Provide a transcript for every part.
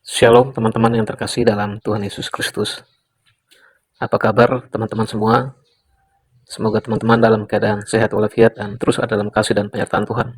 Shalom teman-teman yang terkasih dalam Tuhan Yesus Kristus. Apa kabar teman-teman semua? Semoga teman-teman dalam keadaan sehat walafiat dan terus ada dalam kasih dan penyertaan Tuhan.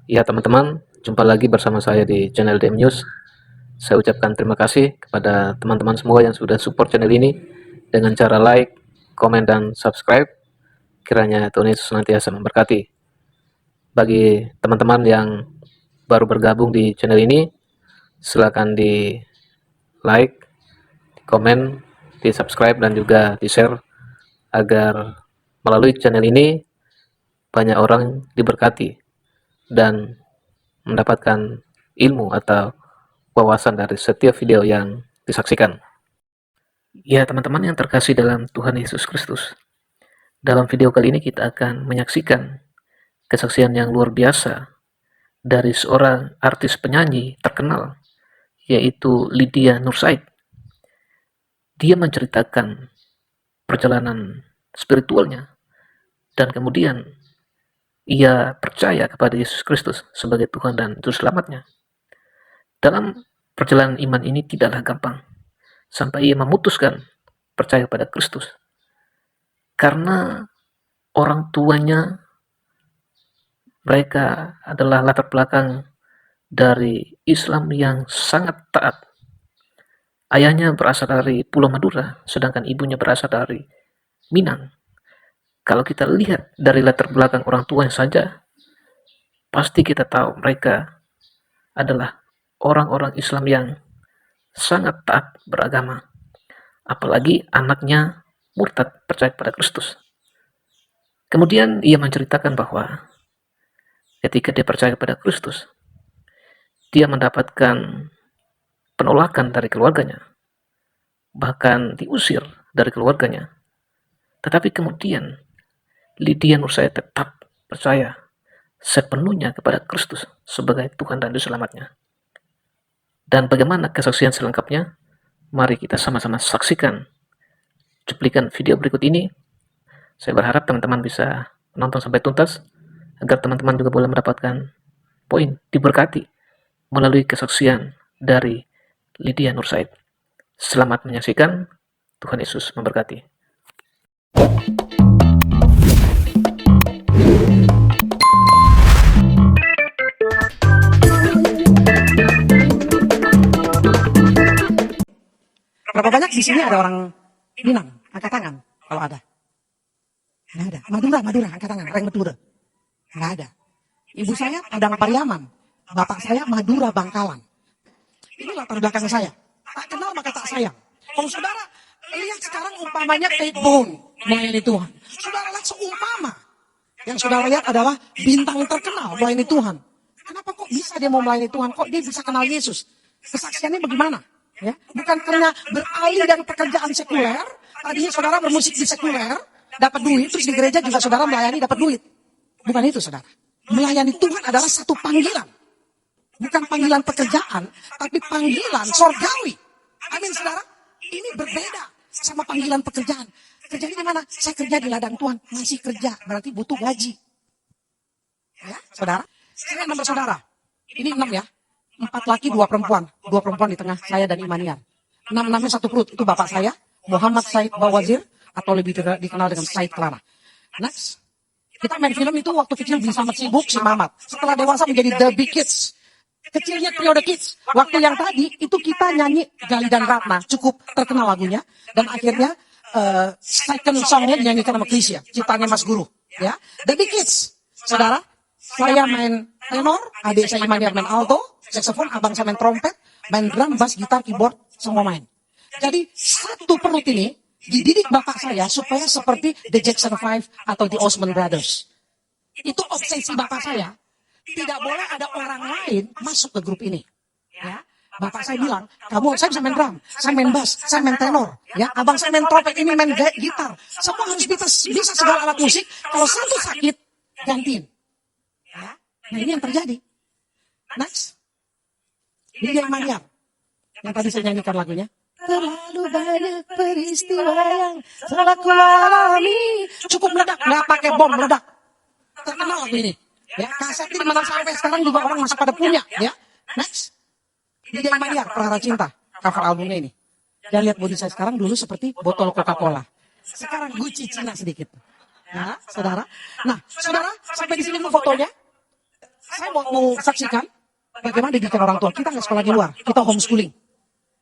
Ya teman-teman, jumpa lagi bersama saya di channel DM News. Saya ucapkan terima kasih kepada teman-teman semua yang sudah support channel ini dengan cara like, komen, dan subscribe. Kiranya Tuhan Yesus senantiasa memberkati. Bagi teman-teman yang baru bergabung di channel ini, silakan di like, komen, di subscribe, dan juga di share agar melalui channel ini banyak orang diberkati dan mendapatkan ilmu atau wawasan dari setiap video yang disaksikan. Ya teman-teman yang terkasih dalam Tuhan Yesus Kristus, dalam video kali ini kita akan menyaksikan kesaksian yang luar biasa dari seorang artis penyanyi terkenal, yaitu Lydia Nursaid. Dia menceritakan perjalanan spiritualnya dan kemudian ia percaya kepada Yesus Kristus sebagai Tuhan dan Juru Selamatnya. Dalam perjalanan iman ini tidaklah gampang, sampai ia memutuskan percaya pada Kristus. Karena orang tuanya, mereka adalah latar belakang dari Islam yang sangat taat. Ayahnya berasal dari Pulau Madura, sedangkan ibunya berasal dari Minang. Kalau kita lihat dari latar belakang orang tuanya saja, pasti kita tahu mereka adalah orang-orang Islam yang sangat taat beragama. Apalagi anaknya murtad percaya pada Kristus. Kemudian ia menceritakan bahwa ketika dia percaya pada Kristus, dia mendapatkan penolakan dari keluarganya, bahkan diusir dari keluarganya. Tetapi kemudian Lydia Nursaid tetap percaya sepenuhnya kepada Kristus sebagai Tuhan dan Juru Selamatnya. Dan bagaimana kesaksian selengkapnya? Mari kita sama-sama saksikan cuplikan video berikut ini. Saya berharap teman-teman bisa menonton sampai tuntas, agar teman-teman juga boleh mendapatkan poin diberkati melalui kesaksian dari Lydia Nursaid. Selamat menyaksikan, Tuhan Yesus memberkati. Berapa banyak di sini ada orang Minang? Angkat tangan kalau ada. Nggak ada. Madura, angkat tangan. Orang Madura. Nggak ada. Ibu saya Padang Pariaman. Bapak saya Madura Bangkalan. Ini latar belakang saya. Tak kenal maka tak sayang. Kalau saudara lihat sekarang umpamanya T-Bone melayani Tuhan. Saudara lihat seumpama. Yang saudara lihat adalah bintang terkenal melayani Tuhan. Kenapa kok bisa dia mau melayani Tuhan? Kok dia bisa kenal Yesus? Kesaksiannya bagaimana? Ya, bukan karena beralih dari pekerjaan sekuler, tadinya saudara bermusik di sekuler, dapat duit, terus di gereja juga saudara melayani dapat duit. Bukan itu saudara. Melayani Tuhan adalah satu panggilan. Bukan panggilan pekerjaan, tapi panggilan sorgawi. Amin saudara. Ini berbeda sama panggilan pekerjaan. Kerjanya di mana? Saya kerja di ladang Tuhan, masih kerja, berarti butuh gaji. Ya, saudara. Saya nomor saudara. Ini 6 ya. 4 laki, 2 perempuan. 2 perempuan di tengah saya dan Imanian. 6-6-nya satu perut. Itu bapak saya, Muhammad Said Bawazir, atau lebih dikenal dengan Said Kelana. Next. Kita main film itu waktu kecil bisa sibuk si Mamat. Setelah dewasa menjadi The Big Kids. Kecilnya periode kids. Waktu yang tadi itu kita nyanyi Gali dan Ratna. Cukup terkenal lagunya. Dan akhirnya second songnya dinyanyikan sama Krisya. Ciptaannya Mas Guru. Ya. The Big Kids. Saudara, saya main tenor, adik saya Imanian main alto, saxophone, abang saya main trompet, main drum, bass, gitar, keyboard, semua main. Jadi satu perut ini dididik bapak saya supaya seperti The Jackson 5 atau The Osmond Brothers. Itu obsesi bapak saya. Tidak boleh ada orang lain masuk ke grup ini. Ya, bapak saya bilang, saya bisa main drum, saya main bass, saya main tenor, ya, abang saya main trompet, ini main gitar. Semua harus bisa segala alat musik. Kalau satu sakit, gantiin. Ya, nah ini yang terjadi. Next. Ini yang Maryam. Yang tadi saya nyanyikan lagunya. Terlalu banyak peristiwa yang telah ku alami. Cukup meledak, nggak pakai bom, meledak. Terkenal lagu ini. Ya, kaset ini mana sampai sekarang juga orang masih pada punya. Ya, next. Dia Maniar, Perara Cinta, cover albumnya ini. Dan lihat body saya sekarang, dulu seperti botol Coca-Cola. Sekarang Gucci Cina sedikit. Ya, saudara. Nah, saudara, sampai di sini dulu fotonya. Saya mau saksikan bagaimana didikan orang tua. Kita nggak sekolah di luar, kita homeschooling.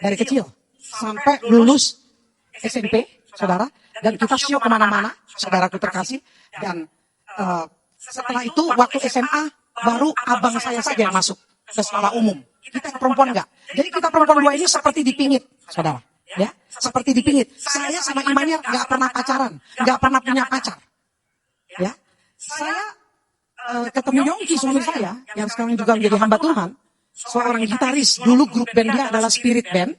Dari kecil sampai lulus SMP, saudara. Dan kita show kemana-mana, saudaraku terkasih. Dan setelah itu, waktu SMA, baru abang saya saja yang masuk ke sekolah umum. Kita yang perempuan enggak. Jadi kita perempuan dua ini seperti dipingit, saudara. Ya, seperti dipingit. Saya sama Imaniar nggak pernah pacaran, nggak pernah punya pacar. Ya, saya ketemu Yongki suami saya, yang sekarang juga menjadi hamba Tuhan, seorang gitaris. Dulu grup band dia adalah Spirit Band.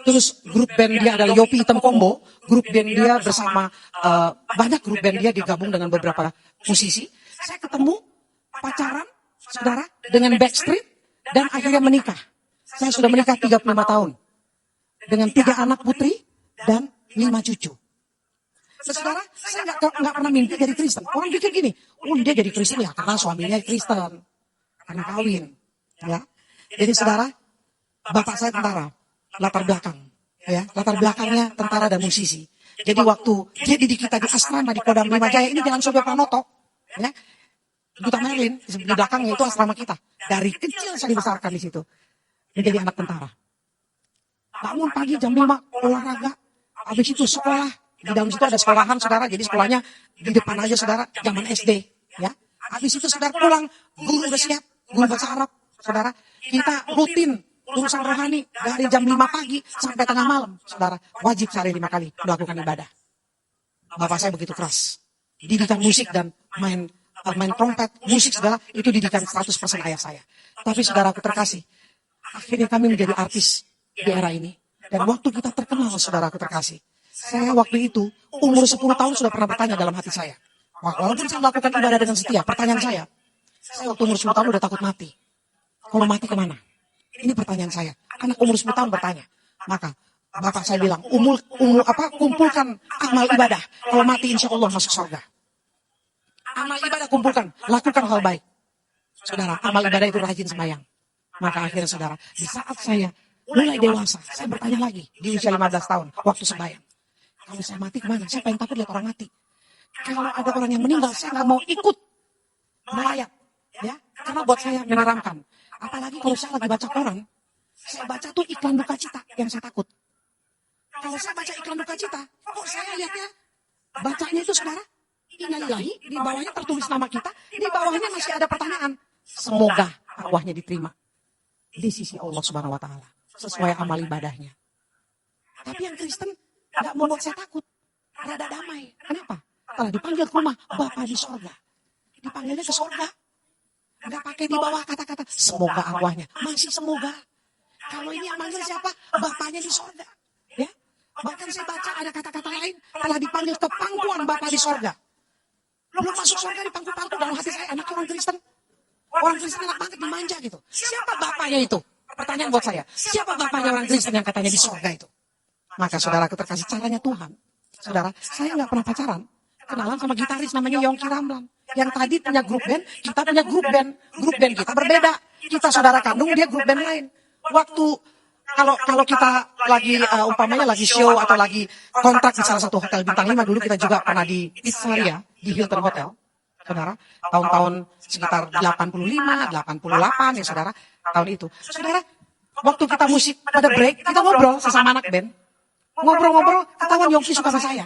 Terus grup band dia adalah Yopi Hitam Combo. Grup band dia bersama banyak grup band dia digabung dengan beberapa musisi. Saya ketemu pacaran, saudara, dengan Backstreet dan akhirnya menikah. Saya sudah menikah 35 tahun dengan 3 anak putri dan 5 cucu. Saudara, saya nggak pernah mimpi jadi Kristen. Orang pikir gini, oh dia jadi Kristen ya karena suaminya Kristen, karena kawin. Ya, jadi saudara, bapak saya tentara, latar belakang, ya latar belakangnya tentara dan musisi. Jadi waktu dia didik kita di asrama di Kodam 5 Jaya ini Jalan Surya Pranoto, ya, Duta Merlin di belakangnya itu asrama kita. Dari kecil saya dibesarkan di situ menjadi anak tentara. Bangun pagi jam 5 olahraga, habis itu sekolah. Di dalam situ ada sekolahan, saudara. Jadi sekolahnya di depan aja, saudara. Zaman SD, ya. Habis itu saudara pulang, guru udah siap, guru bahasa Arab, saudara. Kita rutin urusan rohani dari jam 5 pagi sampai tengah malam, saudara. Wajib sehari 5 kali melakukan ibadah. Bapak saya begitu keras. Didikan musik dan main trompet, musik segala, itu didikan 100% ayah saya. Tapi saudaraku terkasih, akhirnya kami menjadi artis di era ini. Dan waktu kita terkenal, saudaraku terkasih, saya waktu itu, umur 10 tahun sudah pernah bertanya dalam hati saya. Walaupun saya melakukan ibadah dengan setia, pertanyaan saya waktu umur 10 tahun udah takut mati. Kalau mati kemana? Ini pertanyaan saya. Anak umur 10 tahun bertanya. Maka, bapak saya bilang, kumpulkan amal ibadah. Kalau mati insya Allah masuk surga. Amal ibadah kumpulkan, lakukan hal baik. Saudara, amal ibadah itu rajin sembahyang. Maka akhirnya saudara, di saat saya mulai dewasa, saya bertanya lagi di usia 15 tahun, waktu sembahyang. Kalau saya mati kemana? Saya pengen takut lihat orang mati. Kalau ada orang yang meninggal, saya nggak mau ikut melayat. Ya, karena buat saya menyeramkan. Apalagi kalau saya lagi baca koran, saya baca tuh iklan duka cita yang saya takut. Kalau saya baca iklan duka cita, kok saya lihatnya, bacanya itu saudara, innalillahi, di bawahnya tertulis nama kita, di bawahnya masih ada pertanyaan. Semoga arwahnya diterima di sisi Allah Subhanahu Wa Taala sesuai amal ibadahnya. Tapi yang Kristen nggak membuat saya takut, rada damai. Kenapa? Kalau dipanggil ke rumah, Bapak di sorga. Dipanggilnya ke sorga. Nggak pakai di bawah kata-kata, semoga arwahnya. Masih semoga. Kalau ini yang manggil siapa? Bapaknya di sorga. Ya? Bahkan saya baca ada kata-kata lain, telah dipanggil ke pangkuan Bapak di sorga. Belum masuk sorga di pangku-pangku dalam hati saya, anak orang Kristen. Orang Kristen enak banget dimanja gitu. Siapa bapaknya itu? Pertanyaan buat saya. Siapa bapaknya orang Kristen yang katanya di sorga itu? Maka saudaraku terkasih, caranya Tuhan. Saudara, saya nggak pernah pacaran. Kenalan sama gitaris namanya Yongki Ramlan. Yang tadi punya grup band, kita punya grup band. Grup band kita berbeda. Kita saudara kandung, dia grup band lain. Waktu kalau kita lagi umpamanya lagi show atau lagi kontrak di salah satu hotel bintang 5, dulu kita juga pernah di Pizzeria di Hilton Hotel. Saudara, tahun-tahun sekitar 85, 88 ya saudara, tahun itu. Saudara, waktu kita musik pada break, kita ngobrol sesama anak band. Ngobrol-ngobrol, ketahuan Yongki suka sama saya.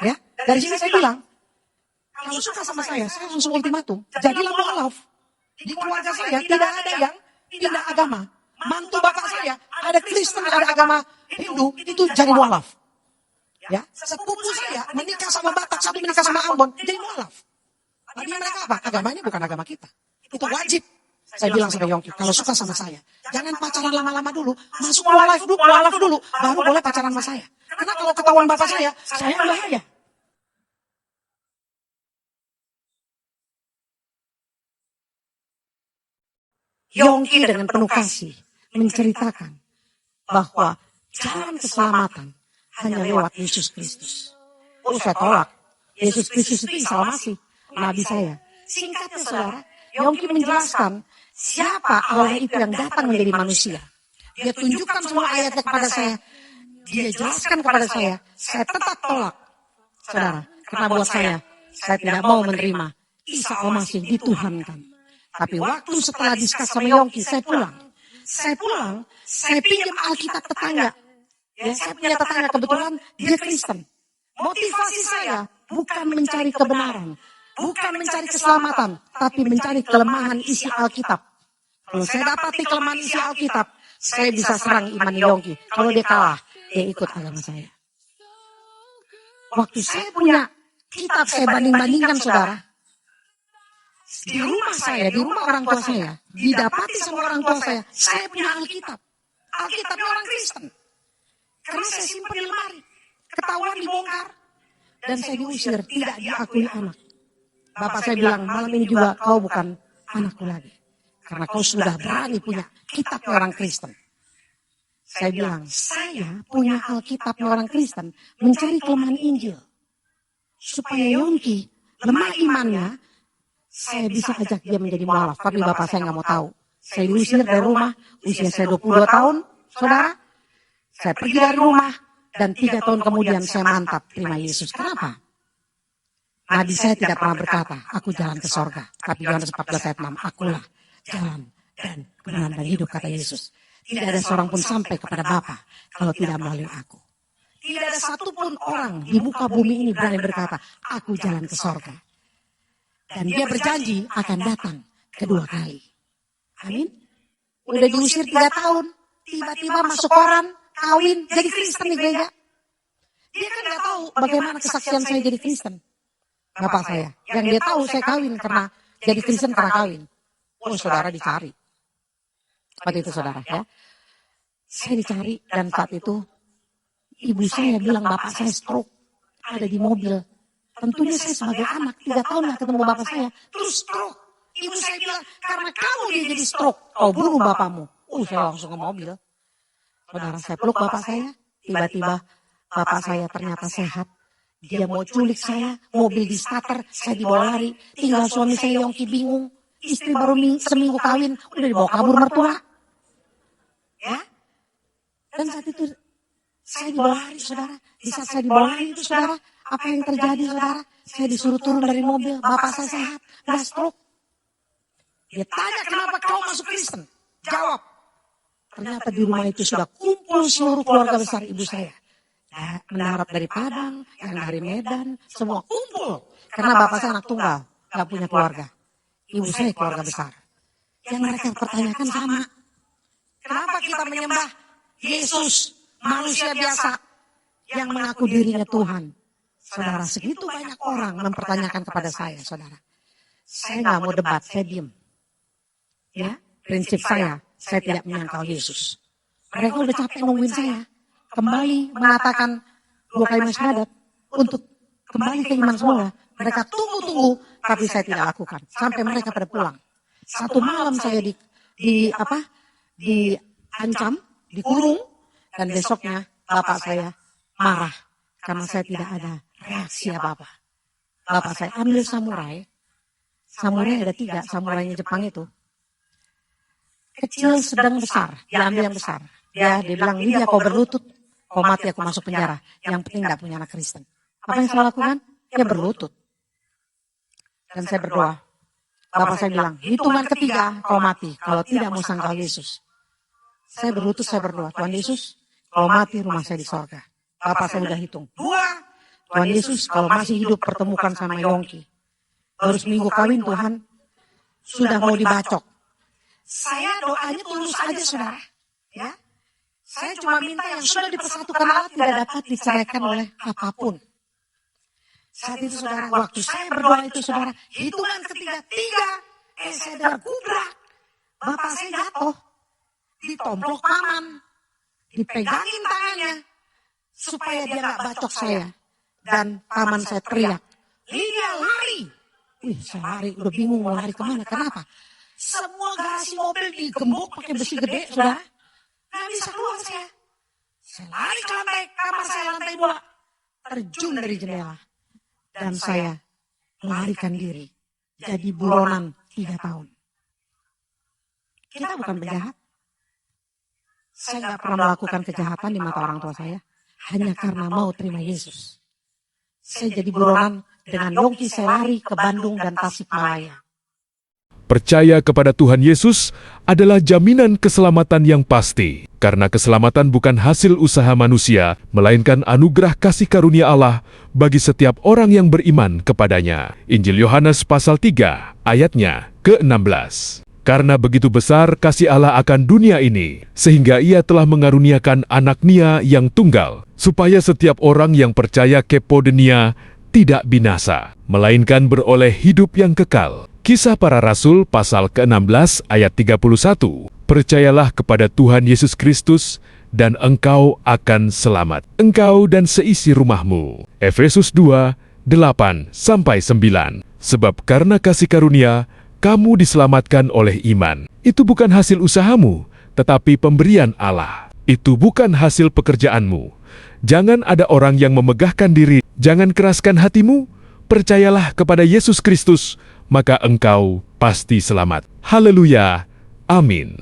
Ya, dari sini saya bilang, kalau suka sama saya langsung ultimatum. Jadilah mualaf. Di keluarga saya tidak ada yang pindah agama. Mantu bapak saya ada Kristen, ada agama Hindu, itu jadi mualaf. Ya, sepupu saya menikah sama Batak, satu menikah sama Ambon, jadi mualaf. Tapi mereka apa? Agamanya bukan agama kita. Itu wajib. Saya bilang sama Yongki, kalau suka sama saya, jangan pacaran lama-lama dulu, masuk mualaf dulu, baru boleh pacaran sama saya. Karena kalau ketahuan bapak saya bahaya. Yongki dengan penuh kasih menceritakan bahwa jalan keselamatan hanya lewat Yesus Kristus. Oh, saya tolak. Yesus Kristus itu Isa Al-Masih, Nabi saya. Singkatnya saudara, Yongki menjelaskan siapa Allah itu yang datang menjadi manusia. Dia tunjukkan semua ayatnya kepada saya. Dia jelaskan kepada saya tetap tolak. Saudara, karena buat saya tidak mau menerima Isa Al-Masih dituhankan. Tapi waktu setelah diskus sama Yongki, saya pulang, saya pinjam Alkitab tetangga. Ya, saya punya tetangga kebetulan dia Kristen. Motivasi saya bukan mencari kebenaran, bukan mencari keselamatan, tapi mencari kelemahan isi Alkitab. Kalau saya dapati kelemahan isi Alkitab, saya bisa serang iman Yongki. Kalau dia kalah, dia ikut agama saya. Waktu saya punya kitab, saya banding-bandingkan, saudara. Di rumah saya, di rumah orang tua saya, didapati sama orang tua saya punya Alkitab. Alkitabnya orang Kristen. Karena saya simpan di lemari. Ketahuan dibongkar. Dan saya diusir, tidak diakui anak. Bapak saya bilang, malam ini juga kau bukan anakku lagi. Karena kau sudah berani punya kitab orang Kristen. Saya bilang, saya punya Alkitabnya orang Kristen, mencari kelemahan Injil. Supaya Yongki, lemah imannya, saya bisa ajak dia menjadi mualaf. Tapi bapak saya nggak mau tahu. Saya diusir dari rumah, usia saya 22 tahun, saudara. Saya pergi dari rumah, dan 3 tahun kemudian saya mantap terima Yesus. Kenapa? Nabi saya tidak pernah berkata, aku jalan ke sorga. Tapi Yohanes 14 ayat 6, akulah jalan dan kebenaran dan hidup, kata Yesus. Tidak ada seorang pun sampai kepada Bapa kalau tidak melalui aku. Tidak ada satupun orang di muka bumi ini berani berkata, aku jalan ke sorga. Dan dia berjanji akan datang kedua kali. Amin. Udah diusir 3 tahun, tiba-tiba masuk koran, kawin, jadi Kristen di gereja. Dia kan gak tahu bagaimana kesaksian saya jadi Kristen. Bapak saya. Yang dia tahu saya kawin karena jadi Kristen karena kawin. Oh, saudara dicari. Seperti itu, saudara, ya. Saya dicari dan saat itu ibu saya bilang bapak saya stroke. Ada di mobil. Tentunya saya sebagai anak 3 tahun gak ketemu bapak saya. Terus stroke. Ibu saya bilang, karena kamu dia jadi stroke. Kau bunuh bapakmu. Saya langsung ke mobil. Saudara, saya peluk bapak saya. Tiba-tiba bapak saya ternyata sehat. Dia mau culik saya, mobil di starter, saya dibawa lari. Tinggal suami saya Yongki bingung. Istri baru seminggu kawin, udah dibawa kabur mertua. Ya? Dan saat itu saya dibawa lari, saudara. Di saat saya dibawa lari itu, saudara, apa yang terjadi, saudara? Saya disuruh turun dari mobil, bapak saya sehat, gak stroke. Dia tanya, kenapa kau masuk Kristen? Jawab. Ternyata di rumah itu sudah kumpul seluruh keluarga besar ibu saya. Mendarat dari Padang, yang dari Medan, semua kumpul. Karena bapak saya anak tunggal, gak punya keluarga. Ibu saya keluarga besar. Yang mereka pertanyakan sama. Kenapa kita menyembah Yesus, manusia biasa, yang mengaku dirinya Tuhan? Saudara, segitu banyak orang mempertanyakan kepada saya, saudara. Saya gak mau debat, saya diem. Ya, prinsip saya tidak menyangkal Yesus. Mereka udah capek nungguin saya. Kembali mengatakan 2 kalimat syahadat untuk kembali ke iman semula. Mereka tunggu-tunggu, tapi saya tidak lakukan. Sampai mereka pada pulang. Satu malam saya diancam, dikurung, dan besoknya bapak saya marah. Karena saya tidak ada reaksi apa-apa. Bapak saya ambil samurai. Samurai ada 3, samurainya Jepang itu. Kecil, sedang, besar. Dia ambil yang besar. Dia bilang, Lydia kau berlutut. Kau mati aku masuk penjara. Yang penting gak punya anak Kristen. Apa yang saya lakukan? Dia berlutut. Dan saya berdoa. Bapak saya bilang, hitungan ketiga kau mati. Kalau tidak mau sangkal Yesus. Saya berlutut, saya berdoa. Tuhan Yesus, kalau mati rumah saya di sorga. Bapak saya udah hitung. 2. Tuhan Yesus, kalau masih hidup pertemukan sama Yongki. Baru seminggu kawin Tuhan. Sudah mau dibacok. Saya doanya tulus aja, saudara. Ya. Saya cuma minta yang sudah dipersatukan Allah tidak dapat diceraikan oleh apapun. Saat itu, saudara, waktu saya berdoa itu, saudara, hitungan ketiga, 3, saya dengar kubrak. Bapak saya jatuh, ditomplok paman, dipegangin tangannya, supaya dia gak bacok saya. Dan paman saya teriak, Lydia lari. Saya lari, udah bingung mau lari kemana, kenapa? Semua garasi mobil digembok pakai besi gede, saudara. Gak bisa keluar saya. Saya lari ke lantai, kamar saya lantai 2. Terjun dari jendela. Dan saya melarikan diri. Jadi buronan 3 tahun. Kita bukan penjahat. Saya nggak pernah melakukan kejahatan di mata orang tua saya hanya karena mau terima Yesus. Saya jadi buronan dengan Yongki, saya lari ke Bandung dan Tasikmalaya. Percaya kepada Tuhan Yesus adalah jaminan keselamatan yang pasti, karena keselamatan bukan hasil usaha manusia, melainkan anugerah kasih karunia Allah bagi setiap orang yang beriman kepadanya. Injil Yohanes pasal 3, ayatnya ke-16. Karena begitu besar kasih Allah akan dunia ini, sehingga Ia telah mengaruniakan anak-Nia yang tunggal, supaya setiap orang yang percaya kepadanya tidak binasa, melainkan beroleh hidup yang kekal. Kisah Para Rasul pasal ke-16 ayat 31. Percayalah kepada Tuhan Yesus Kristus dan engkau akan selamat, engkau dan seisi rumahmu. Efesus 2, 8-9. Sebab karena kasih karunia, kamu diselamatkan oleh iman. Itu bukan hasil usahamu, tetapi pemberian Allah. Itu bukan hasil pekerjaanmu. Jangan ada orang yang memegahkan diri. Jangan keraskan hatimu. Percayalah kepada Yesus Kristus, maka engkau pasti selamat. Haleluya. Amin.